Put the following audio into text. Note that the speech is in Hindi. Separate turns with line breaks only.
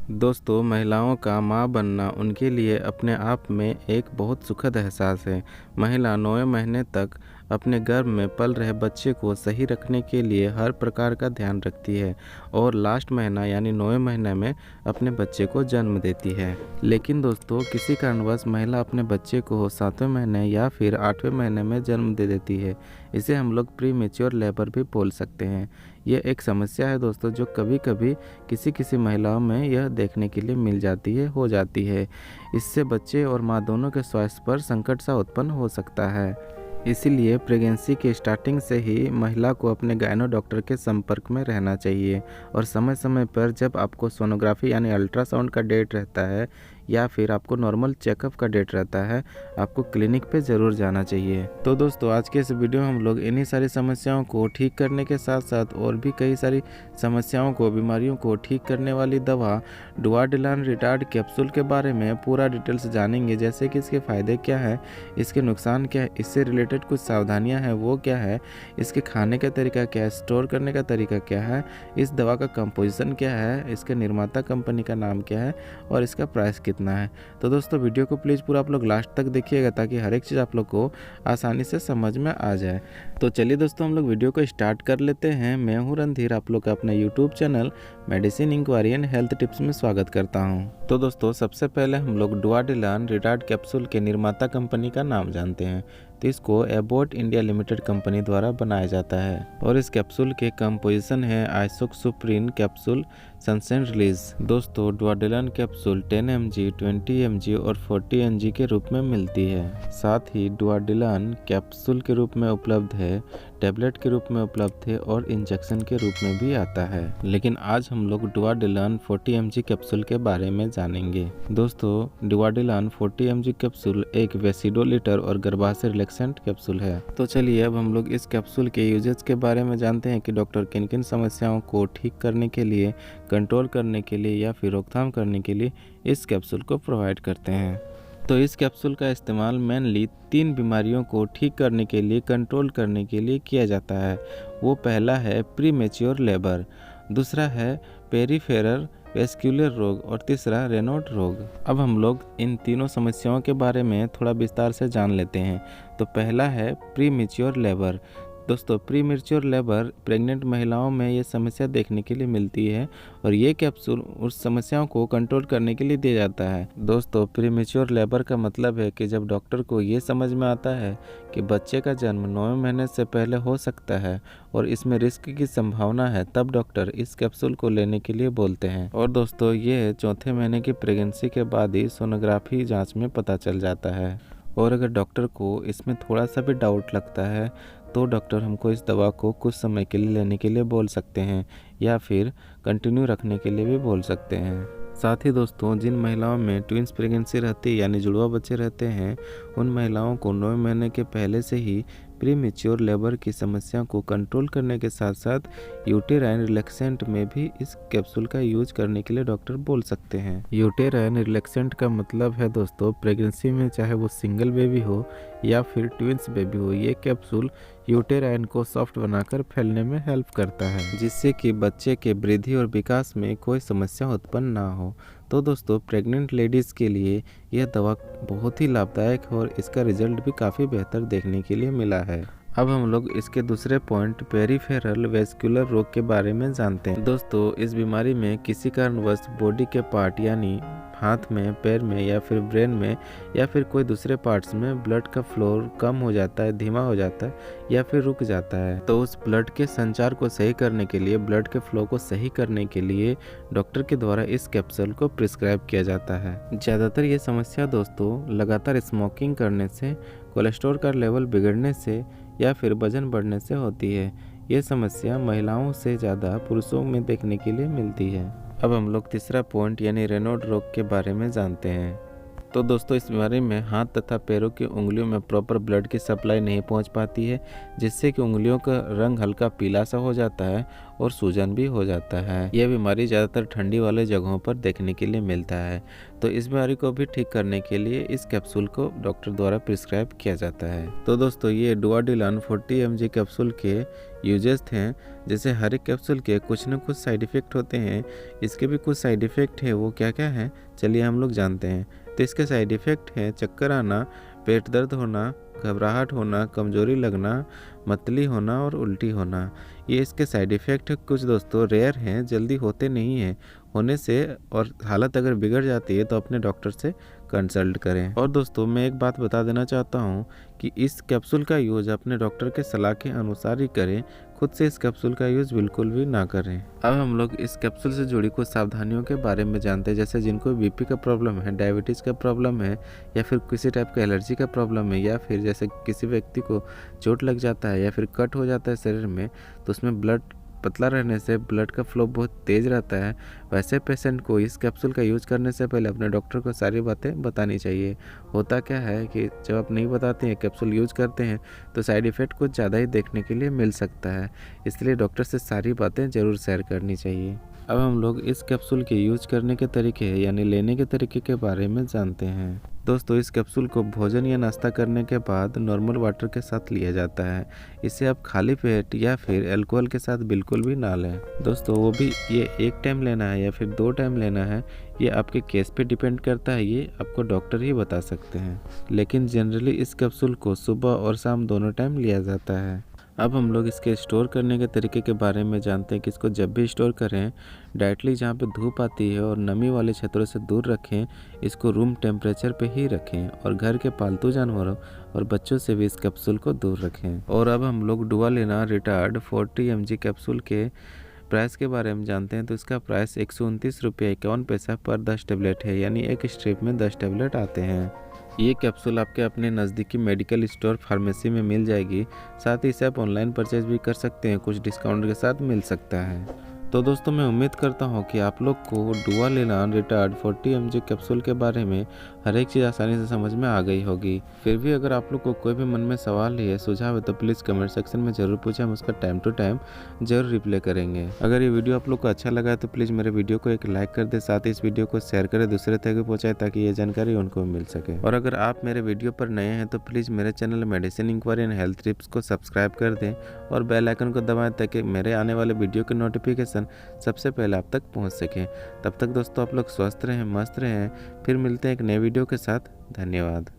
दोस्तों, महिलाओं का माँ बनना उनके लिए अपने आप में एक बहुत सुखद एहसास है। महिला 9वें महीने तक अपने गर्भ में पल रहे बच्चे को सही रखने के लिए हर प्रकार का ध्यान रखती है और लास्ट महीना यानी 9वें महीने में अपने बच्चे को जन्म देती है। लेकिन दोस्तों, किसी कारणवश महिला अपने बच्चे को 7वें महीने या फिर 8वें महीने में जन्म दे देती है। इसे हम लोग प्री मैच्योर लेबर भी बोल सकते हैं। यह एक समस्या है दोस्तों, जो कभी कभी किसी किसी महिलाओं में यह देखने के लिए मिल जाती है हो जाती है। इससे बच्चे और माँ दोनों के स्वास्थ्य पर संकट सा उत्पन्न हो सकता है। इसीलिए प्रेगनेंसी के स्टार्टिंग से ही महिला को अपने गायनो डॉक्टर के संपर्क में रहना चाहिए और समय समय पर जब आपको सोनोग्राफी यानी अल्ट्रासाउंड का डेट रहता है या फिर आपको नॉर्मल चेकअप का डेट रहता है, आपको क्लिनिक पे ज़रूर जाना चाहिए। तो दोस्तों, आज के इस वीडियो में हम लोग इन्हीं सारी समस्याओं को ठीक करने के साथ साथ और भी कई सारी समस्याओं को, बीमारियों को ठीक करने वाली दवा डुआडिलान रिटार्ड कैप्सूल के बारे में पूरा डिटेल्स जानेंगे। जैसे कि इसके फ़ायदे क्या है, इसके नुकसान क्या है, इससे रिलेटेड कुछ सावधानियाँ हैं वो क्या है, इसके खाने का तरीका क्या है, स्टोर करने का तरीका क्या है, इस दवा का कंपोजिशन क्या है, इसके निर्माता कंपनी का नाम क्या है और इसका प्राइस कितना है। तो दोस्तों, वीडियो को प्लीज़ पूरा आप लोग लास्ट तक देखिएगा ताकि हर एक चीज़ आप लोग को आसानी से समझ में आ जाए। तो चलिए दोस्तों, हम लोग वीडियो को स्टार्ट कर लेते हैं। मैं हूं रणधीर, आप लोग का अपने YouTube channel medicine inquiry and health tips में स्वागत करता हूं। तो दोस्तों, सबसे पहले हम लोग डुआडिलान रिटार्ड कैप्सूल के निर्माता कंपनी का नाम जानते हैं। तो इसको एबॉट इंडिया लिमिटेड कंपनी द्वारा बनाया जाता है और इस कैप्सूल के कंपोजिशन है आइसोक्सुप्रिन कैप्सूल सनसेन रिलीज। दोस्तों, डुआडिलान कैप्सूल 10 mg, 20 mg और 40 mg के रूप में मिलती है। साथ ही डुआडिलान कैप्सूल के रूप में उपलब्ध है, टैबलेट के रूप में उपलब्ध है और इंजेक्शन के रूप में भी आता है। लेकिन आज हम लोग डुआडिलान 40 mg कैप्सूल के बारे में जानेंगे। दोस्तों, डुआडिलान 40 mg कैप्सूल एक वेसिडोलिटर और गर्भाशय रिलैक्सेंट कैप्सूल है। तो चलिए अब हम लोग इस कैप्सूल के यूजेस के बारे में जानते हैं कि डॉक्टर किन किन समस्याओं को ठीक करने के लिए, कंट्रोल करने के लिए या फिर रोकथाम करने के लिए इस कैप्सूल को प्रोवाइड करते हैं। तो इस कैप्सूल का इस्तेमाल मेनली 3 बीमारियों को ठीक करने के लिए, कंट्रोल करने के लिए किया जाता है। वो पहला है प्री मैच्योर लेबर, दूसरा है पेरिफेरल वेस्कुलर रोग और तीसरा रेनॉल्ड रोग। अब हम लोग इन तीनों समस्याओं के बारे में थोड़ा विस्तार से जान लेते हैं। तो पहला है प्री मैच्योर लेबर। दोस्तों, प्री मैच्योर लेबर प्रेग्नेंट महिलाओं में ये समस्या देखने के लिए मिलती है और ये कैप्सूल उस समस्याओं को कंट्रोल करने के लिए दिया जाता है। दोस्तों, प्री मैच्योर लेबर का मतलब है कि जब डॉक्टर को ये समझ में आता है कि बच्चे का जन्म 9वें महीने से पहले हो सकता है और इसमें रिस्क की संभावना है, तब डॉक्टर इस कैप्सूल को लेने के लिए बोलते हैं। और दोस्तों, ये 4थे महीने की प्रेगनेंसी के बाद ही सोनोग्राफी जाँच में पता चल जाता है। और अगर डॉक्टर को इसमें थोड़ा सा भी डाउट लगता है तो डॉक्टर हमको इस दवा को कुछ समय के लिए लेने के लिए बोल सकते हैं या फिर कंटिन्यू रखने के लिए भी बोल सकते हैं। साथ ही दोस्तों, जिन महिलाओं में ट्विंस प्रेगनेंसी रहती है यानी जुड़वा बच्चे रहते हैं, उन महिलाओं को 9वें महीने के पहले से ही प्री मैच्योर लेबर की समस्या को कंट्रोल करने के साथ साथ यूटेराइन रिलैक्सेंट में भी इस कैप्सूल का यूज करने के लिए डॉक्टर बोल सकते हैं। यूटेराइन रिलैक्सेंट का मतलब है दोस्तों, प्रेगनेंसी में चाहे वो सिंगल बेबी हो या फिर ट्विंस बेबी हो, ये कैप्सूल यूटेराइन को सॉफ्ट बनाकर फैलने में हेल्प करता है, जिससे कि बच्चे के वृद्धि और विकास में कोई समस्या उत्पन्न ना हो। तो दोस्तों, प्रेग्नेंट लेडीज़ के लिए यह दवा बहुत ही लाभदायक है और इसका रिजल्ट भी काफ़ी बेहतर देखने के लिए मिला है। अब हम लोग इसके दूसरे पॉइंट पेरिफेरल वेस्कुलर रोग के बारे में जानते हैं। दोस्तों, इस बीमारी में किसी कारणवश बॉडी के पार्ट यानी हाथ में, पैर में या फिर ब्रेन में या फिर कोई दूसरे पार्ट्स में ब्लड का फ्लो कम हो जाता है, धीमा हो जाता है या फिर रुक जाता है। तो उस ब्लड के संचार को सही करने के लिए, ब्लड के फ्लो को सही करने के लिए डॉक्टर के द्वारा इस कैप्सूल को प्रिस्क्राइब किया जाता है। ज़्यादातर ये समस्या दोस्तों लगातार स्मोकिंग करने से, कोलेस्ट्रॉल का लेवल बिगड़ने से या फिर वजन बढ़ने से होती है। ये समस्या महिलाओं से ज़्यादा पुरुषों में देखने के लिए मिलती है। अब हम लोग तीसरा पॉइंट यानी रेनॉल्ड रोग के बारे में जानते हैं। तो दोस्तों इस बीमारी में हाथ तथा पैरों की उंगलियों में प्रॉपर ब्लड की सप्लाई नहीं पहुंच पाती है, जिससे कि उंगलियों का रंग हल्का पीला सा हो जाता है और सूजन भी हो जाता है। यह बीमारी ज़्यादातर ठंडी वाले जगहों पर देखने के लिए मिलता है। तो इस बीमारी को भी ठीक करने के लिए इस कैप्सूल को डॉक्टर द्वारा प्रिस्क्राइब किया जाता है। तो दोस्तों ये डुआडिलान 40 mg कैप्सूल के यूजेस थे। जैसे हर एक कैप्सूल के कुछ न कुछ साइड इफ़ेक्ट होते हैं, इसके भी कुछ साइड इफ़ेक्ट है। वो क्या क्या है चलिए हम लोग जानते हैं। तो इसके साइड इफ़ेक्ट हैं चक्कर आना, पेट दर्द होना, घबराहट होना, कमजोरी लगना, मतली होना और उल्टी होना। ये इसके साइड इफ़ेक्ट कुछ दोस्तों रेयर हैं, जल्दी होते नहीं हैं। होने से और हालत अगर बिगड़ जाती है तो अपने डॉक्टर से कंसल्ट करें। और दोस्तों मैं एक बात बता देना चाहता हूँ कि इस कैप्सूल का यूज़ अपने डॉक्टर के सलाह के अनुसार ही करें। खुद से इस कैप्सूल का यूज़ बिल्कुल भी ना करें। अब हम लोग इस कैप्सूल से जुड़ी कुछ सावधानियों के बारे में जानते हैं। जैसे जिनको बीपी का प्रॉब्लम है, डायबिटीज़ का प्रॉब्लम है, या फिर किसी टाइप का एलर्जी का प्रॉब्लम है, या फिर जैसे किसी व्यक्ति को चोट लग जाता है या फिर कट हो जाता है शरीर में, तो उसमें ब्लड पतला रहने से ब्लड का फ्लो बहुत तेज़ रहता है, वैसे पेशेंट को इस कैप्सूल का यूज़ करने से पहले अपने डॉक्टर को सारी बातें बतानी चाहिए। होता क्या है कि जब आप नहीं बताते हैं, कैप्सूल यूज़ करते हैं, तो साइड इफ़ेक्ट कुछ ज़्यादा ही देखने के लिए मिल सकता है। इसलिए डॉक्टर से सारी बातें ज़रूर शेयर करनी चाहिए। अब हम लोग इस कैप्सूल के यूज करने के तरीके यानी लेने के तरीके के बारे में जानते हैं। दोस्तों इस कैप्सूल को भोजन या नाश्ता करने के बाद नॉर्मल वाटर के साथ लिया जाता है। इसे आप खाली पेट या फिर अल्कोहल के साथ बिल्कुल भी ना लें। दोस्तों वो भी ये एक टाइम लेना है या फिर 2 टाइम लेना है, ये आपके केस पे डिपेंड करता है, ये आपको डॉक्टर ही बता सकते हैं। लेकिन जनरली इस कैप्सूल को सुबह और शाम दोनों टाइम लिया जाता है। अब हम लोग इसके स्टोर करने के तरीके के बारे में जानते हैं कि इसको जब भी स्टोर करें, डायरेक्टली जहाँ पे धूप आती है और नमी वाले क्षेत्रों से दूर रखें। इसको रूम टेम्परेचर पे ही रखें और घर के पालतू जानवरों और बच्चों से भी इस कैप्सूल को दूर रखें। और अब हम लोग डुआलिना रिटार्ड 40 mg कैप्सूल के प्राइस के बारे में जानते हैं। तो इसका प्राइस 129 रुपये 51 पैसा पर 10 टेबलेट है, यानी एक स्ट्रिप में 10 टेबलेट आते हैं। ये कैप्सूल आपके अपने नज़दीकी मेडिकल स्टोर फार्मेसी में मिल जाएगी। साथ ही इसे आप ऑनलाइन परचेज भी कर सकते हैं, कुछ डिस्काउंट के साथ मिल सकता है। तो दोस्तों मैं उम्मीद करता हूँ कि आप लोग को डुआलिना रिटार्ड 40 mg कैप्सूल के बारे में हर एक चीज़ आसानी से समझ में आ गई होगी। फिर भी अगर आप लोग को कोई भी मन में सवाल है, सुझाव है, तो प्लीज़ कमेंट सेक्शन में ज़रूर पूछें, हम उसका टाइम टू टाइम ज़रूर रिप्लाई करेंगे। अगर ये वीडियो आप लोग को अच्छा लगा है तो प्लीज़ मेरे वीडियो को एक लाइक कर दे, साथ ही इस वीडियो को शेयर करें, दूसरे तक पहुँचाएं ताकि ये जानकारी उनको मिल सके। और अगर आप मेरे वीडियो पर नए हैं तो प्लीज़ मेरे channel medicine inquiry and health tips को सब्सक्राइब कर दें और बेल आइकन को दबाएं ताकि मेरे आने वाले वीडियो के नोटिफिकेशन सबसे पहले आप तक पहुंच सके। तब तक दोस्तों आप लोग स्वस्थ रहें, मस्त रहें। फिर मिलते हैं एक नए वीडियो के साथ। धन्यवाद।